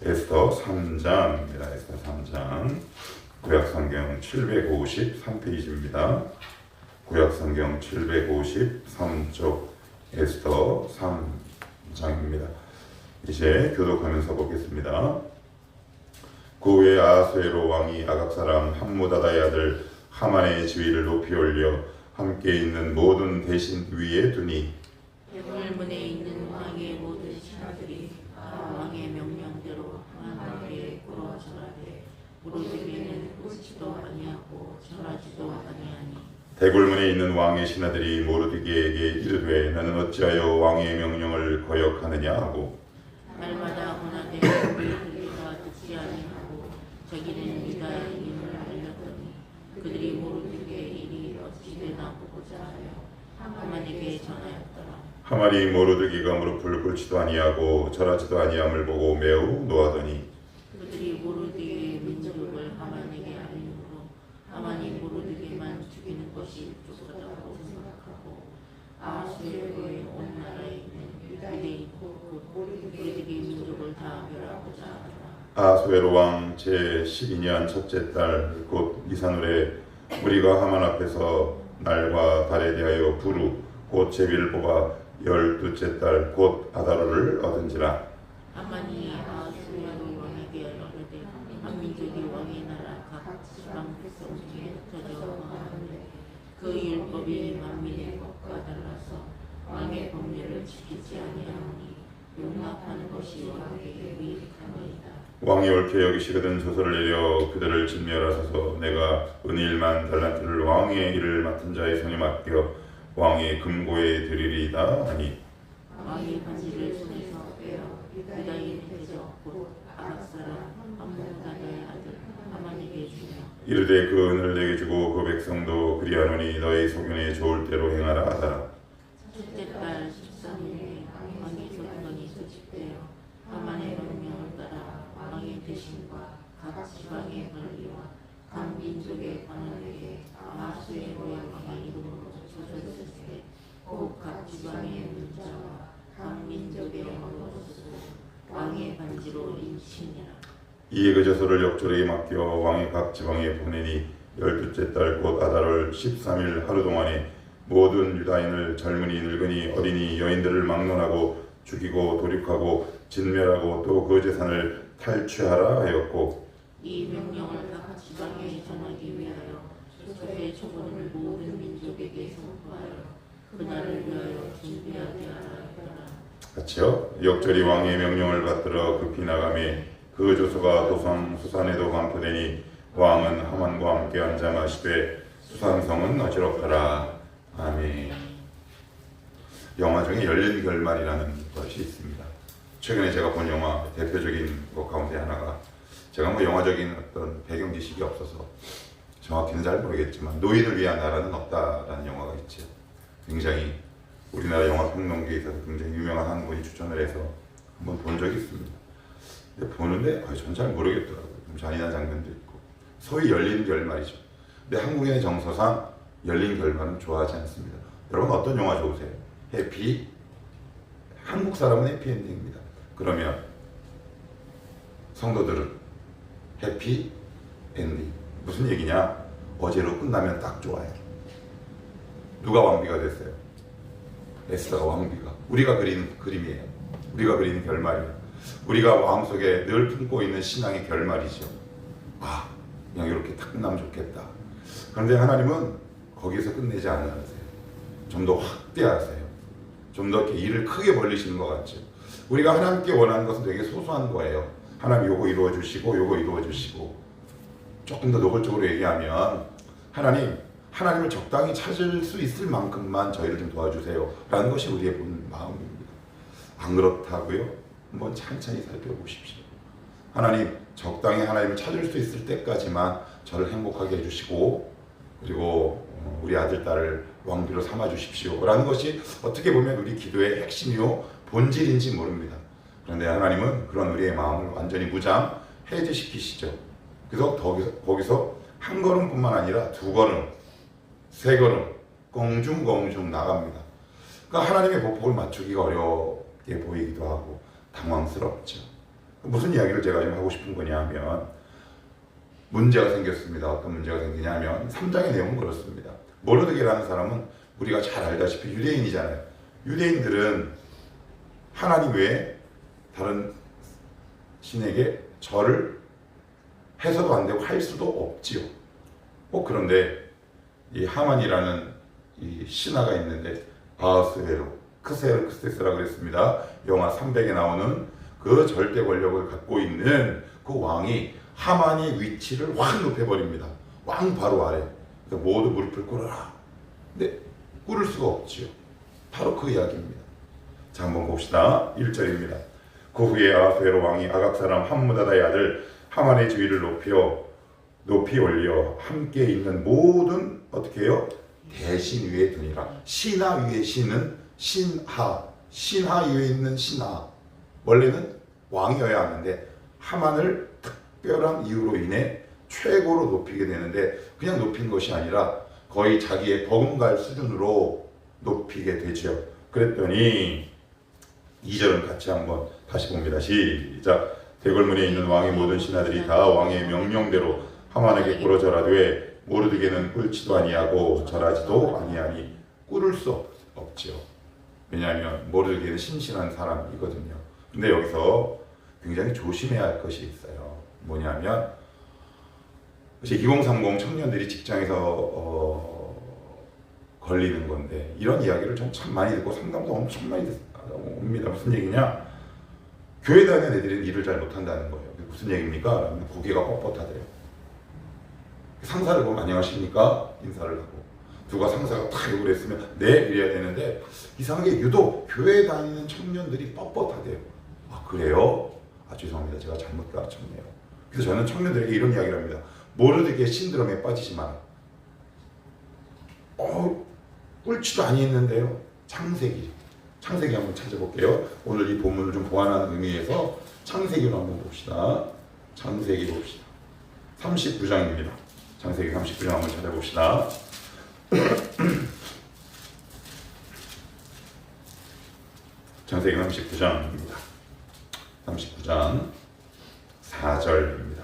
에스더 3장입니다. 에스더 3장 구약성경 753페이지입니다. 구약성경 753쪽 에스더 3장입니다. 이제 교독하면서 보겠습니다. 그 후에 아하수에로 왕이 아각 사람 함무다다의 아들 하만의 지위를 높이 올려 함께 있는 모든 대신 위에 두니 대궐문에 있는 왕의 모든 신하들이 왕의 명령대로 하나님께 꿇어 절하되 무릎에게는 꿇지도 아니하고 절하지도 아니하니 대궐문에 있는 왕의 신하들이 모르드게에게 이르되 너는 어찌하여 왕의 명령을 거역하느냐 하고 날마다 고난에 모르드게가 듣지 아니하고 자기는 유다의 임을 알렸더니 그들이 모르드게의 일이 어찌 되나 보고자 하여 하만에게 전하였더라. 하만이 모르드게가 무릎을 꿇지도 아니하고 절하지도 아니함을 보고 매우 노하더니 그들이 모르드게의 민족을 하만에게 알림으로 하만이 모르드게만 죽이는 것이 족하다고 생각하고 아하수에로의 온 나라에 있는 유대인 모르드게 민족을 다 멸하고자 하더라. 아하수에로 왕 제12년 첫째 달 곧 니산월에 우리가 하만 앞에서 날과 달에 대하여 부루 곧 제비를 뽑아 12째 달 곧 아다로를 얻은지라. 하만이 아하수에로 왕에게 이르되 한민족이 왕의 나라 각 지방 백성 중에 흩어져 거하는데 그 율법이 만민의 법과 달라서 왕의 법률을 지키지 아니하니 용납하는 것이 왕에게 위익하니이다. 왕이 옳게 여기시거든 조서를 내려 그들을 진멸하소서. 내가 은일만 달란트를 왕의 일을 맡은 자의 손에 맡겨 왕의 금고에 드리리이다 하니 왕이 반지를 손에서 빼어 유다인 대적 곧 아각 사람 함무다다의 아들 하만에게 주며 이르되 그 은을 내게 주고 그 백성도 그리하노니 너희 소견에 좋을 대로 행하라 하더라. 첫째 달 13일에 왕의 소관이 소집되어 하만의 명령을 따라 왕의 대신과 각 지방의 관리와 각 민족의 관원에게 아하수에로의 왕의 이름으로 조서를 쓰되 곧 각 지방의 문자와 각 민족의 영어로 쓰고 왕의 반지로 인치니라. 이에 그 저서를 역졸에게 맡겨 왕이 각 지방에 보내니 12째 달 곧 아달월 13일 하루 동안에 모든 유다인을 젊은이 늙은이 어린이 여인들을 막론하고 죽이고 도륙하고 진멸하고 또 그 재산을 탈취하라 하였고 이 명령을 각 지방에 전하기 위하여 조서의 초본을 모든 민족에게 선포하여 그날을 위하여 준비하게 하라 하더라. 같이요. 역절이 왕의 명령을 받들어 급히 나가매 그 조서가 도성 수산에도 반포되니 왕은 하만과 함께 앉아 마시되 수산성은 어지럽더라. 아멘. 영화 중에 열린 결말이라는 것이 있습니다. 최근에 제가 본 영화 대표적인 것 가운데 하나가 제가 영화적인 어떤 배경 지식이 없어서 정확히는 잘 모르겠지만 노인을 위한 나라는 없다라는 영화가 있죠. 굉장히 우리나라 영화 평론계에 있어서 굉장히 유명한 한 분이 추천을 해서 한번 본 적이 있습니다. 근데 보는데 전 잘 모르겠더라고요. 좀 잔인한 장면도 있고 소위 열린 결말이죠. 근데 한국인의 정서상 열린 결말은 좋아하지 않습니다. 여러분 어떤 영화 좋으세요? 해피? 한국 사람은 해피엔딩입니다. 그러면 성도들은 해피 엔딩. 무슨 얘기냐? 어제로 끝나면 딱 좋아요. 누가 왕비가 됐어요? 에스더가 왕비가. 우리가 그리는 그림이에요. 우리가 그리는 결말이에요. 우리가 마음속에 늘 품고 있는 신앙의 결말이죠. 아, 그냥 이렇게 딱 끝나면 좋겠다. 그런데 하나님은 거기서 끝내지 않으세요. 좀 더 확대하세요. 좀 더 이렇게 일을 크게 벌리시는 것 같죠. 우리가 하나님께 원하는 것은 되게 소소한 거예요. 하나님 요거 이루어 주시고 요거 이루어 주시고. 조금 더 노골적으로 얘기하면 하나님을 적당히 찾을 수 있을 만큼만 저희를 좀 도와주세요 라는 것이 우리의 본 마음입니다. 안 그렇다고요? 한번 찬찬히 살펴보십시오. 하나님 적당히 하나님을 찾을 수 있을 때까지만 저를 행복하게 해주시고 그리고 우리 아들 딸을 왕비로 삼아 주십시오 라는 것이 어떻게 보면 우리 기도의 핵심이요 본질인지 모릅니다. 그런데 하나님은 그런 우리의 마음을 완전히 무장 해제시키시죠. 그래서 거기서 한 걸음뿐만 아니라 두 걸음, 세 걸음 꽁중꽁중 나갑니다. 그러니까 하나님의 보폭을 맞추기가 어렵게 보이기도 하고 당황스럽죠. 무슨 이야기를 제가 좀 하고 싶은 거냐 하면, 문제가 생겼습니다. 어떤 문제가 생기냐면 3장의 내용은 그렇습니다. 모르드게라는 사람은 우리가 잘 알다시피 유대인이잖아요. 유대인들은 하나님 외에 다른 신에게 절을 해서도 안 되고 할 수도 없지요. 그런데 이 하만이라는 이 신하가 있는데, 아하스웨로 크세르크세스라고 그랬습니다. 영화 300에 나오는 그 절대 권력을 갖고 있는 그 왕이 하만의 위치를 확 높여버립니다. 왕 바로 아래. 그래서 모두 무릎을 꿇어라. 근데 꿇을 수가 없지요. 바로 그 이야기입니다. 자, 한번 봅시다. 1절입니다. 그 후에 아하스웨로 왕이 아각 사람 함무다다의 아들 하만의 지위를 높이 올려 함께 있는 모든 어떻게 해요? 대신 위에 두니라. 신하 위에 신은 신하 위에 있는 신하. 원래는 왕이어야 하는데 하만을 특별한 이유로 인해 최고로 높이게 되는데, 그냥 높인 것이 아니라 거의 자기의 버금갈 수준으로 높이게 되죠. 그랬더니 2절은 같이 한번 다시 봅니다. 시작. 대궐문에 있는 왕의 모든 신하들이 다 왕의 명령대로 하만에게 꿇어 절하되 모르드게는 꿇지도 아니하고 절하지도 아니하니. 꿇을 수 없지요. 왜냐하면 모르드게는 신실한 사람이거든요. 근데 여기서 굉장히 조심해야 할 것이 있어요. 뭐냐면 2030 청년들이 직장에서 걸리는 건데, 이런 이야기를 좀 참 많이 듣고 상담도 엄청 많이 옵니다. 무슨 얘기냐? 교회 다니는 애들이 일을 잘 못한다는 거예요. 무슨 얘기입니까? 고개가 뻣뻣하대요. 상사를 보면 안녕하십니까? 인사를 하고, 누가 상사가 탁 욕을 했으면 네 이래야 되는데, 이상하게 유독 교회 다니는 청년들이 뻣뻣하대요. 아, 그래요? 아, 죄송합니다. 제가 잘못 가르쳤네요. 그래서 저는 청년들에게 이런 이야기를 합니다. 모르드게 신드롬에 빠지지 마라. 꿀치도 아니했는데요. 창세기 한번 찾아볼게요. 오늘 이 본문을 좀 보완하는 의미에서 창세기로 한번 봅시다. 창세기 봅시다. 39장입니다. 창세기 39장 한번 찾아봅시다. 창세기 39장입니다. 39장 4절입니다.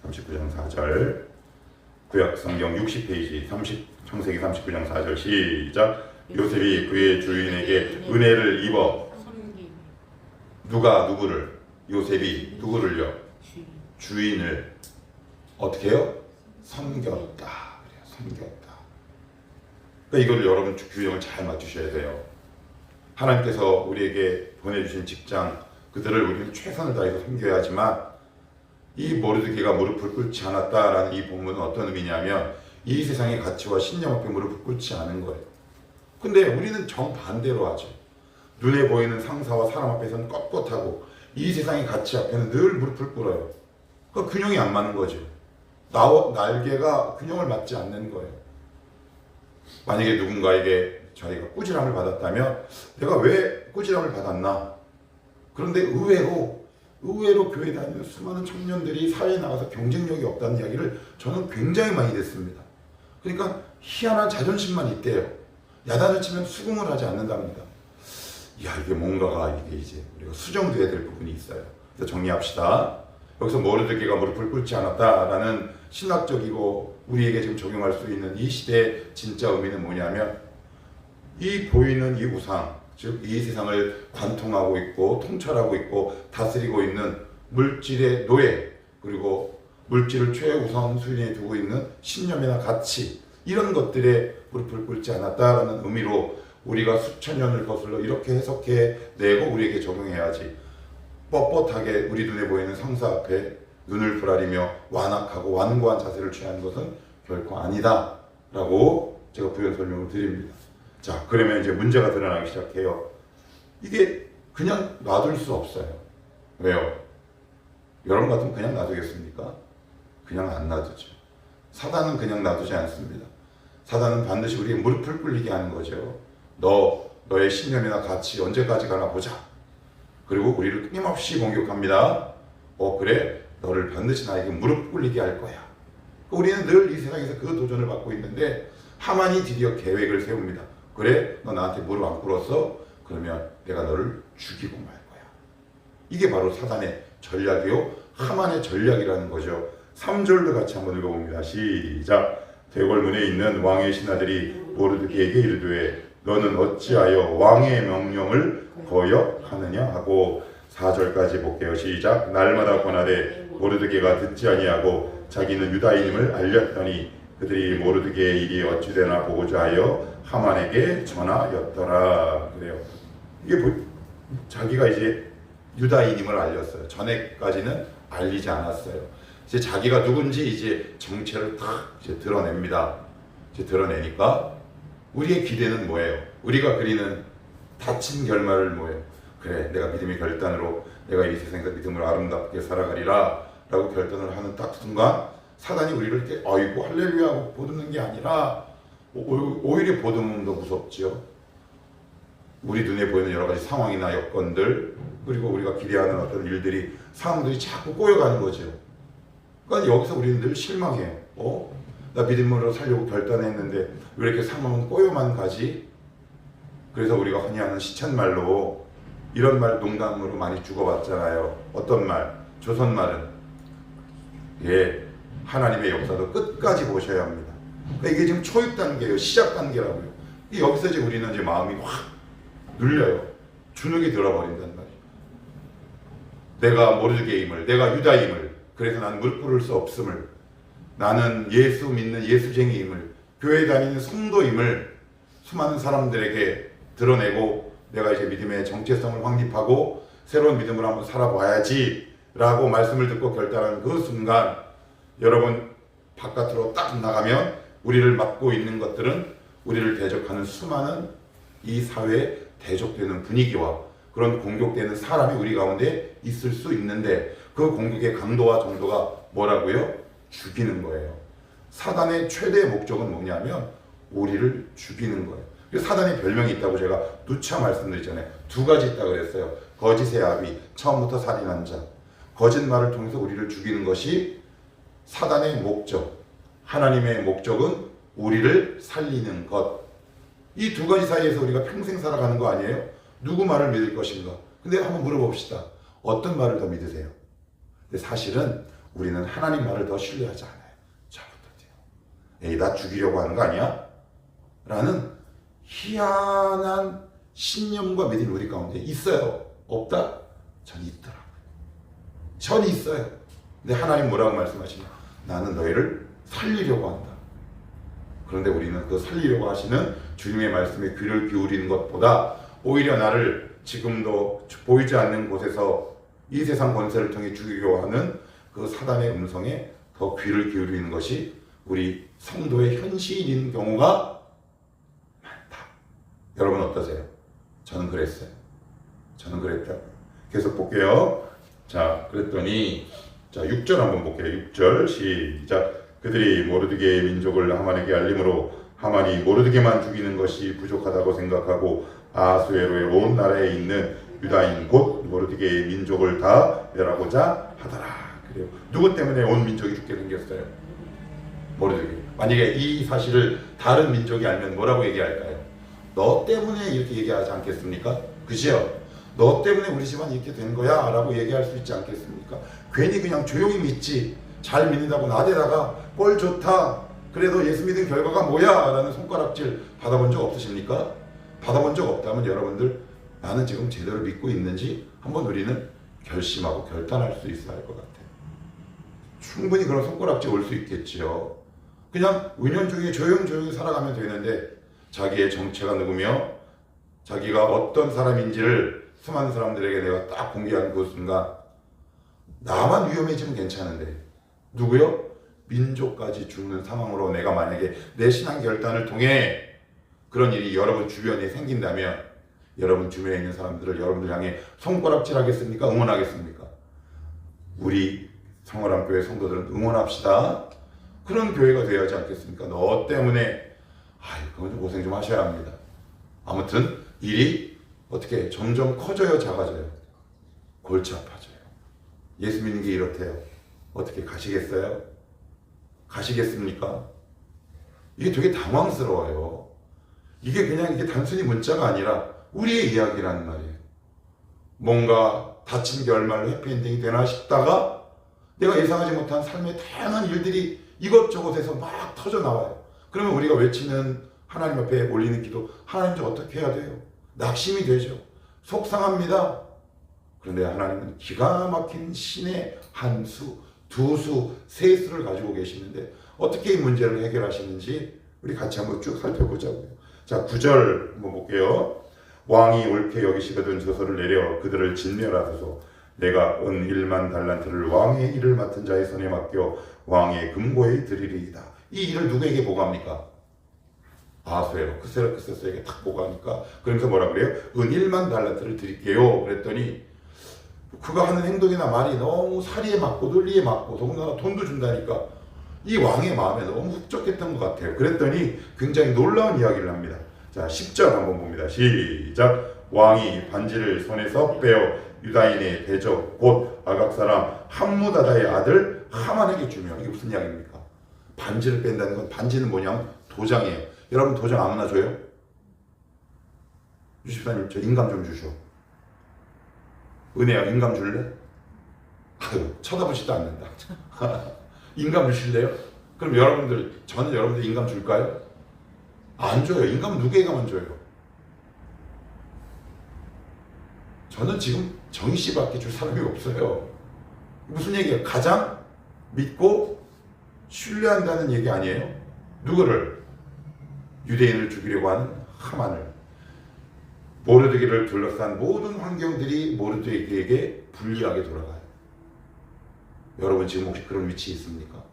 39장 4절. 구약 성경 60페이지 창세기 39장 4절 시작. 요셉이 그의 주인에게 은혜를 입어. 누구를? 요셉이 누구를요? 주인을 어떻게 해요? 섬겼다. 그래요. 섬겼다. 그러니까 이걸 여러분 규정을 잘 맞추셔야 돼요. 하나님께서 우리에게 보내주신 직장, 그들을 우리는 최선을 다해서 섬겨야 하지만, 이 모르드게가 무릎을 꿇지 않았다라는 이 본문은 어떤 의미냐면, 이 세상의 가치와 신념 앞에 무릎을 꿇지 않은 거예요. 근데 우리는 정반대로 하죠. 눈에 보이는 상사와 사람 앞에서는 뻣뻣하고 이 세상의 가치 앞에는 늘 무릎을 꿇어요. 그 균형이 안 맞는 거죠. 날개가 균형을 맞지 않는 거예요. 만약에 누군가에게 자기가 꾸지람을 받았다면, 내가 왜 꾸지람을 받았나? 그런데 의외로 교회 다니는 수많은 청년들이 사회에 나가서 경쟁력이 없다는 이야기를 저는 굉장히 많이 듣습니다. 그러니까 희한한 자존심만 있대요. 야단을 치면 수긍을 하지 않는답니다. 이게 뭔가가 이제 우리가 수정돼야 될 부분이 있어요. 그래서 정리합시다. 여기서 모르드게가 무릎을 꿇지 않았다라는 신학적이고 우리에게 지금 적용할 수 있는 이 시대의 진짜 의미는 뭐냐면, 이 보이는 이 우상, 즉 이 세상을 관통하고 있고 통찰하고 있고 다스리고 있는 물질의 노예, 그리고 물질을 최우선순위에 두고 있는 신념이나 가치, 이런 것들에 무릎을 꿇지 않았다라는 의미로 우리가 수천 년을 거슬러 이렇게 해석해내고 우리에게 적용해야지, 뻣뻣하게 우리 눈에 보이는 상사 앞에 눈을 부라리며 완악하고 완고한 자세를 취하는 것은 결코 아니다 라고 제가 부연 설명을 드립니다. 자, 그러면 이제 문제가 드러나기 시작해요. 이게 그냥 놔둘 수 없어요. 왜요? 여러분 같으면 그냥 놔두겠습니까? 그냥 안 놔두죠. 사단은 그냥 놔두지 않습니다. 사단은 반드시 우리의 무릎을 꿇리게 하는 거죠. 너의 신념이나 가치 언제까지 가나 보자. 그리고 우리를 끊임없이 공격합니다. 그래, 너를 반드시 나에게 무릎 꿇리게 할 거야. 우리는 늘 이 세상에서 그 도전을 받고 있는데, 하만이 드디어 계획을 세웁니다. 그래, 너 나한테 무릎 안 꿇었어? 그러면 내가 너를 죽이고 말 거야. 이게 바로 사단의 전략이요 하만의 전략이라는 거죠. 3절도 같이 한번 읽어봅니다. 시작. 대궐문에 있는 왕의 신하들이 모르드게에게 이르되 너는 어찌하여 왕의 명령을 거역하느냐 하고 4절까지 볼게요. 시작. 날마다 권하되 모르드게가 듣지 아니하고 자기는 유다인임을 알렸더니 그들이 모르드게의 일이 어찌되나 보고자 하여 하만에게 전하였더라. 그래요. 이게 자기가 이제 유다인임을 알렸어요. 전에까지는 알리지 않았어요. 이제 자기가 누군지 이제 정체를 딱 이제 드러냅니다. 이제 드러내니까 우리의 기대는 뭐예요? 우리가 그리는 닫힌 결말을 뭐예요? 그래, 내가 믿음의 결단으로 내가 이 세상에서 믿음으로 아름답게 살아가리라 라고 결단을 하는 딱 순간 사단이 우리를 이렇게 아이고 할렐루야 하고 보듬는 게 아니라 오히려 보듬으면 더 무섭지요. 우리 눈에 보이는 여러 가지 상황이나 여건들 그리고 우리가 기대하는 어떤 일들이 상황들이 자꾸 꼬여가는 거죠. 그러니까 여기서 우리는 늘 실망해요. 나 믿음으로 살려고 결단했는데 왜 이렇게 상황은 꼬여만 가지? 그래서 우리가 흔히 하는 시쳇말로 이런 말 농담으로 많이 주고받잖아요. 어떤 말? 조선말은 예, 하나님의 역사도 끝까지 보셔야 합니다. 그러니까 이게 지금 초입 단계예요. 시작 단계라고요. 여기서 이제 우리는 이제 마음이 확 눌려요. 주눅이 들어버린단 말이에요. 내가 모르드게임을, 내가 유다임을, 그래서 난 물 뿌릴 수 없음을, 나는 예수 믿는 예수쟁이임을, 교회 다니는 성도임을 수많은 사람들에게 드러내고 내가 이제 믿음의 정체성을 확립하고 새로운 믿음을 한번 살아봐야지 라고 말씀을 듣고 결단하는 그 순간 여러분 바깥으로 딱 나가면 우리를 맡고 있는 것들은 우리를 대적하는 수많은 이 사회에 대적되는 분위기와 그런 공격되는 사람이 우리 가운데 있을 수 있는데 그 공격의 강도와 정도가 뭐라고요? 죽이는 거예요. 사단의 최대 목적은 뭐냐면 우리를 죽이는 거예요. 사단의 별명이 있다고 제가 누차 말씀드렸잖아요. 두 가지 있다고 그랬어요. 거짓의 아비, 처음부터 살인한 자. 거짓말을 통해서 우리를 죽이는 것이 사단의 목적. 하나님의 목적은 우리를 살리는 것. 이 두 가지 사이에서 우리가 평생 살아가는 거 아니에요? 누구 말을 믿을 것인가? 근데 한번 물어봅시다. 어떤 말을 더 믿으세요? 근데 사실은 우리는 하나님 말을 더 신뢰하지 않아요. 잘못했대요. 에이, 나 죽이려고 하는 거 아니야? 라는 희한한 신념과 믿음이 우리 가운데 있어요. 없다? 전 있더라고요. 전 있어요. 근데 하나님 뭐라고 말씀하시냐? 나는 너희를 살리려고 한다. 그런데 우리는 그 살리려고 하시는 주님의 말씀에 귀를 기울이는 것보다 오히려 나를 지금도 보이지 않는 곳에서 이 세상 권세를 통해 죽이려고 하는 그 사단의 음성에 더 귀를 기울이는 것이 우리 성도의 현실인 경우가 많다. 여러분 어떠세요? 저는 그랬어요. 저는 그랬다고요. 계속 볼게요. 자, 그랬더니 자 6절 한번 볼게요. 6절 시작. 그들이 모르드게의 민족을 하만에게 알림으로 하만이 모르드게만 죽이는 것이 부족하다고 생각하고 아수에로의 온 나라에 있는 유다인 곧 모르드게의 민족을 다 멸하고자 하더라. 그래요. 누구 때문에 온 민족이 죽게 생겼어요? 모르드게. 만약에 이 사실을 다른 민족이 알면 뭐라고 얘기할까요? 너 때문에 이렇게 얘기하지 않겠습니까? 그죠? 너 때문에 우리 집안 이렇게 된 거야 라고 얘기할 수 있지 않겠습니까? 괜히 그냥 조용히 믿지 잘 믿는다고 나대다가 꼴 좋다 그래도 예수 믿은 결과가 뭐야 라는 손가락질 받아본 적 없으십니까? 받아본 적 없다면 여러분들 나는 지금 제대로 믿고 있는지 한번 우리는 결심하고 결단할 수 있어야 할 것 같아요. 충분히 그런 손가락질 올 수 있겠지요. 그냥 은연중에 조용조용히 살아가면 되는데 자기의 정체가 누구며 자기가 어떤 사람인지를 수많은 사람들에게 내가 딱 공개하는 그 순간 나만 위험해지면 괜찮은데 누구요? 민족까지 죽는 상황으로 내가 만약에 내 신앙 결단을 통해 그런 일이 여러분 주변에 생긴다면 여러분 주변에 있는 사람들을 여러분들 향해 손가락질 하겠습니까? 응원하겠습니까? 우리 성월함교회 성도들은 응원합시다. 그런 교회가 되어야지 않겠습니까? 너 때문에 그건 고생 좀 하셔야 합니다. 아무튼 일이 어떻게 점점 커져요, 작아져요? 골치 아파져요. 예수 믿는 게 이렇대요. 어떻게 가시겠어요? 가시겠습니까? 이게 되게 당황스러워요. 이게 그냥 이게 단순히 문자가 아니라 우리의 이야기라는 말이에요. 뭔가 다친 게 얼마나 해피엔딩이 되나 싶다가 내가 예상하지 못한 삶의 다양한 일들이 이것저것에서 막 터져 나와요. 그러면 우리가 외치는 하나님 앞에 올리는 기도, 하나님 좀 어떻게 해야 돼요? 낙심이 되죠. 속상합니다. 그런데 하나님은 기가 막힌 신의 한 수, 두 수, 세 수를 가지고 계시는데 어떻게 이 문제를 해결하시는지 우리 같이 한번 쭉 살펴보자고요. 자, 9절 한번 볼게요. 왕이 옳게 여기시거든 저서를 내려 그들을 진멸하소서. 내가 은 1만 달란트를 왕의 일을 맡은 자의 손에 맡겨 왕의 금고에 드리리이다. 이 일을 누구에게 보고합니까? 아수에로 크세르크세스에게 탁 보고하니까 그러면서 뭐라 그래요? 은 1만 달란트를 드릴게요. 그랬더니 그가 하는 행동이나 말이 너무 사리에 맞고 논리에 맞고 더군다나 돈도 준다니까 이 왕의 마음에 너무 흡족했던 것 같아요. 그랬더니 굉장히 놀라운 이야기를 합니다. 자, 10절 한번 봅니다. 시작. 왕이 반지를 손에서 빼어 유다인의 대적 곧 아각 사람 함무다다의 아들 하만에게 주며, 이게 무슨 이야기입니까? 반지를 뺀다는 건, 반지는 뭐냐면 도장이에요. 여러분 도장 아무나 줘요? 유십사님 저 인감 좀 주셔. 은혜야 인감 줄래? 아유 쳐다보지도 않는다. 인감 주실래요? 그럼 여러분들, 저는 여러분들 인감 줄까요? 안 줘요. 인감은 누구에게만 줘요? 저는 지금 정희씨밖에 줄 사람이 없어요. 무슨 얘기예요? 가장 믿고 신뢰한다는 얘기 아니에요? 누구를? 유대인을 죽이려고 하는 하만을. 모르드게를 둘러싼 모든 환경들이 모르드게에게 불리하게 돌아가요. 여러분 지금 혹시 그런 위치에 있습니까?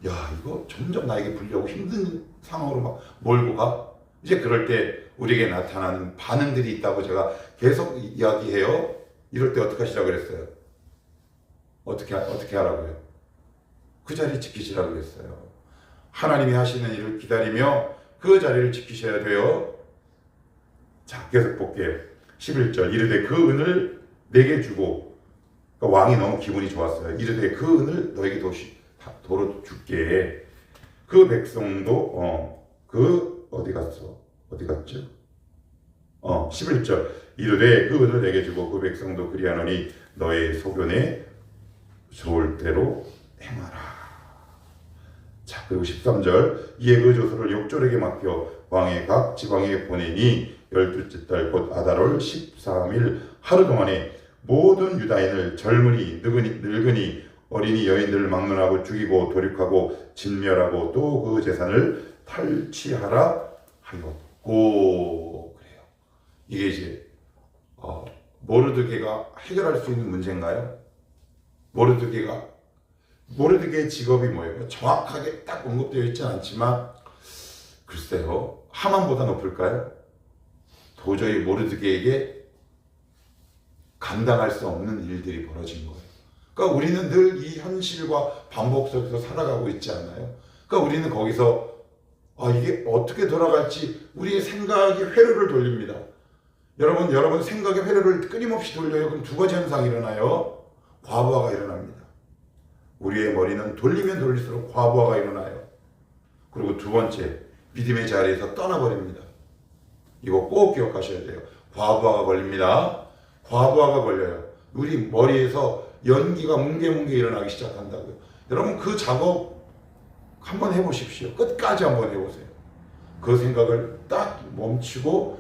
야, 이거 점점 나에게 불리하고 힘든 상황으로 막 몰고 가? 이제 그럴 때 우리에게 나타나는 반응들이 있다고 제가 계속 이야기해요. 이럴 때 어떻게 하시라고 그랬어요? 어떻게 하라고요? 그 자리 지키시라고 그랬어요. 하나님이 하시는 일을 기다리며 그 자리를 지키셔야 돼요. 자, 계속 볼게요. 11절. 이르되 그 은을 내게 주고, 그러니까 왕이 너무 기분이 좋았어요. 이르되 그 은을 너에게 도로 줄게. 그 백성도 어디 갔어? 어디 갔죠? 11절. 이르되 그 은을 내게 주고 그 백성도 그리하노니 너의 소견에 좋을 대로 행하라. 자, 그리고 13절. 이에 그 조서를 욕졸에게 맡겨 왕의 각 지방에 보내니 12째 달 곧 아달월 13일 하루 동안에 모든 유다인을 젊은이 늙은이 어린이 여인들을 막론하고 죽이고 도륙하고 진멸하고 또 그 재산을 탈취하라 하였고. 그래요. 이게 이제 모르드게가 해결할 수 있는 문제인가요? 모르드게의 직업이 뭐예요? 정확하게 딱 언급되어 있지는 않지만 글쎄요, 하만보다 높을까요? 도저히 모르드게에게 감당할 수 없는 일들이 벌어진 거예요. 그러니까 우리는 늘 이 현실과 반복 속에서 살아가고 있지 않아요? 그러니까 우리는 거기서 이게 어떻게 돌아갈지 우리의 생각이 회로를 돌립니다. 여러분 생각의 회로를 끊임없이 돌려요. 그럼 두 가지 현상이 일어나요. 과부하가 일어납니다. 우리의 머리는 돌리면 돌릴수록 과부하가 일어나요. 그리고 두 번째, 믿음의 자리에서 떠나버립니다. 이거 꼭 기억하셔야 돼요. 과부하가 걸립니다. 과부하가 걸려요. 우리 머리에서 연기가 뭉게뭉게 일어나기 시작한다고요. 여러분 그 작업 한번 해보십시오. 끝까지 한번 해보세요. 그 생각을 딱 멈추고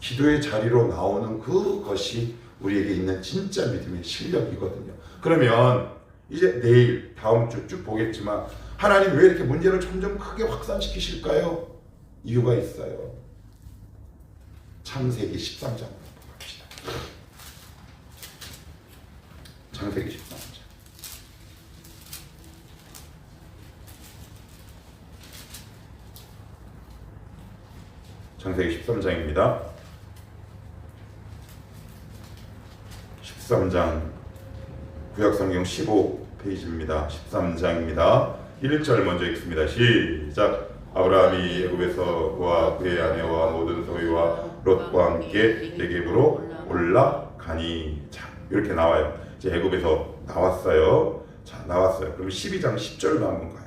기도의 자리로 나오는 그것이 우리에게 있는 진짜 믿음의 실력이거든요. 그러면 이제 내일 다음 주 쭉 보겠지만 하나님 왜 이렇게 문제를 점점 크게 확산시키실까요? 이유가 있어요. 창세기 13장 봅시다. 창세기 13장. 창세기 13장입니다. 13장 구약성경 15페이지입니다. 13장입니다. 1절 먼저 읽습니다. 시작. 아브라함이 애굽에서 그와 그의 아내와 모든 소유와 롯과 함께 네겝으로 올라가니. 자, 이렇게 나와요. 이제 애굽에서 나왔어요. 자, 나왔어요. 그럼 12장 10절로 한번 가요.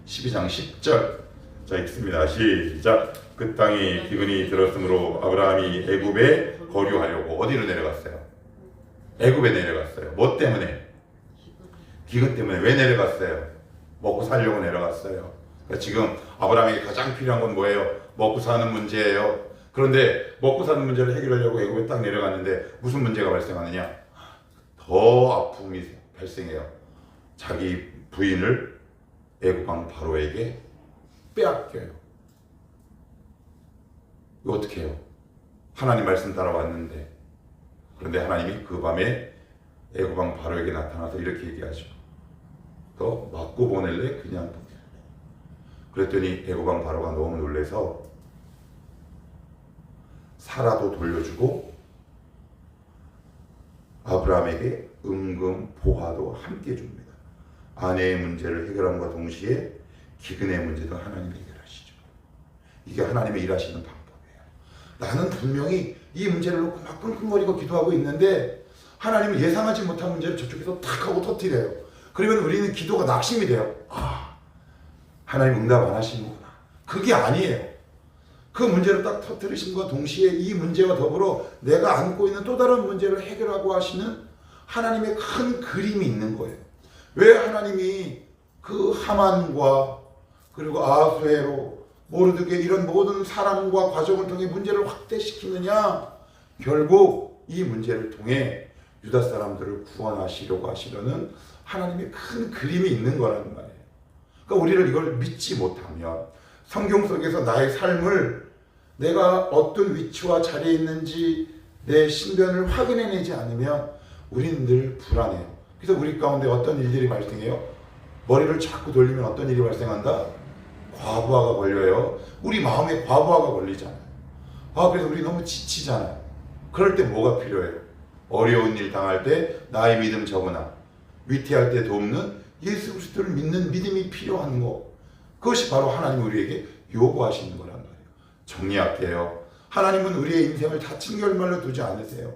12장 10절. 자, 읽습니다. 시작. 그 땅이 기근이 들었으므로 아브라함이 애굽에 거류하려고 어디로 내려갔어요? 애굽에 내려갔어요. 뭐 때문에? 기근 때문에. 왜 내려갔어요? 먹고 살려고 내려갔어요. 그러니까 지금 아브라함에게 가장 필요한 건 뭐예요? 먹고 사는 문제예요. 그런데 먹고 사는 문제를 해결하려고 애굽에 딱 내려갔는데 무슨 문제가 발생하느냐? 더 아픔이 발생해요. 자기 부인을 애굽 왕 바로에게 빼앗겨요. 이거 어떻게 해요? 하나님 말씀 따라왔는데. 그런데 하나님이 그 밤에 애굽 왕 바로에게 나타나서 이렇게 얘기하죠. 너 맞고 보낼래? 그냥 보낼래? 그랬더니 애굽 왕 바로가 너무 놀라서 사라도 돌려주고 아브라함에게 은금 보화도 함께 줍니다. 아내의 문제를 해결함과 동시에 기근의 문제도 하나님이 해결하시죠. 이게 하나님의 일하시는 방법이에요. 나는 분명히 이 문제를 놓고 막 끙끙거리고 기도하고 있는데 하나님은 예상하지 못한 문제를 저쪽에서 탁 하고 터뜨려요. 그러면 우리는 기도가 낙심이 돼요. 아, 하나님 응답 안 하시는구나. 그게 아니에요. 그 문제를 딱 터뜨리심과 동시에 이 문제와 더불어 내가 안고 있는 또 다른 문제를 해결하고 하시는 하나님의 큰 그림이 있는 거예요. 왜 하나님이 그 하만과 그리고 아수에로 모르드게 이런 모든 사람과 과정을 통해 문제를 확대시키느냐? 결국 이 문제를 통해 유다 사람들을 구원하시려고 하시려는 하나님의 큰 그림이 있는 거라는 말이에요. 그러니까 우리를 이걸 믿지 못하면 성경 속에서 나의 삶을 내가 어떤 위치와 자리에 있는지 내 신변을 확인해내지 않으면 우리는 늘 불안해요. 그래서 우리 가운데 어떤 일들이 발생해요? 머리를 자꾸 돌리면 어떤 일이 발생한다? 과부하가 걸려요. 우리 마음에 과부하가 걸리잖아요. 그래서 우리 너무 지치잖아요. 그럴 때 뭐가 필요해요? 어려운 일 당할 때 나의 믿음 적으나 위태할 때 돕는 예수 그리스도를 믿는 믿음이 필요한 거. 그것이 바로 하나님 우리에게 요구하시는 거란 말이에요. 정리할게요. 하나님은 우리의 인생을 다친 결말로 두지 않으세요.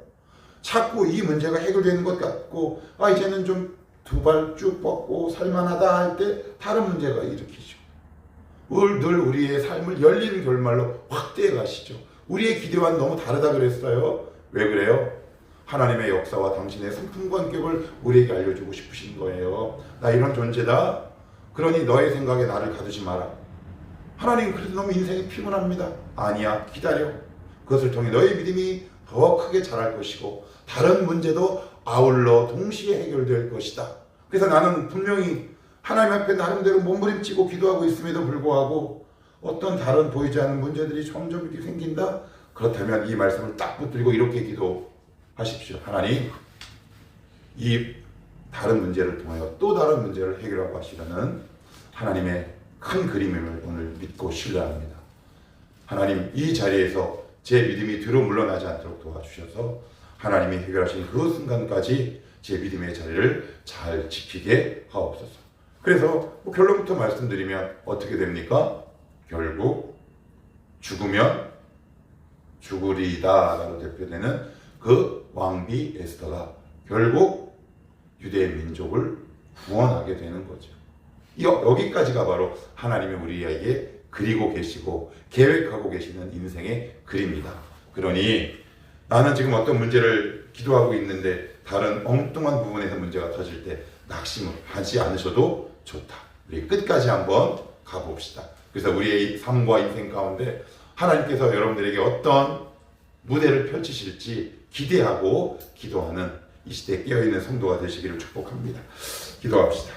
자꾸 이 문제가 해결되는 것 같고 이제는 좀 두 발 쭉 뻗고 살만하다 할 때 다른 문제가 일으키죠. 늘 우리의 삶을 열리는 결말로 확대해 가시죠. 우리의 기대와는 너무 다르다 그랬어요. 왜 그래요? 하나님의 역사와 당신의 성품관격을 우리에게 알려주고 싶으신 거예요. 나 이런 존재다. 그러니 너의 생각에 나를 가두지 마라. 하나님 그래도 너무 인생이 피곤합니다. 아니야, 기다려. 그것을 통해 너의 믿음이 더 크게 자랄 것이고 다른 문제도 아울러 동시에 해결될 것이다. 그래서 나는 분명히 하나님 앞에 나름대로 몸부림치고 기도하고 있음에도 불구하고 어떤 다른 보이지 않는 문제들이 점점 이렇게 생긴다? 그렇다면 이 말씀을 딱 붙들고 이렇게 기도하십시오. 하나님, 이 다른 문제를 통하여 또 다른 문제를 해결하고 하시려는 하나님의 큰 그림을 오늘 믿고 신뢰합니다. 하나님, 이 자리에서 제 믿음이 뒤로 물러나지 않도록 도와주셔서 하나님이 해결하신 그 순간까지 제 믿음의 자리를 잘 지키게 하옵소서. 그래서 결론부터 말씀드리면 어떻게 됩니까? 결국 죽으면 죽으리다 라고 대표되는 그 왕비 에스더가 결국 유대 민족을 구원하게 되는 거죠. 여기까지가 바로 하나님이 우리에게 그리고 계시고 계획하고 계시는 인생의 그림이다. 그러니 나는 지금 어떤 문제를 기도하고 있는데 다른 엉뚱한 부분에서 문제가 터질 때 낙심을 하지 않으셔도 좋다. 우리 끝까지 한번 가봅시다. 그래서 우리의 삶과 인생 가운데 하나님께서 여러분들에게 어떤 무대를 펼치실지 기대하고 기도하는 이 시대에 깨어있는 성도가 되시기를 축복합니다. 기도합시다.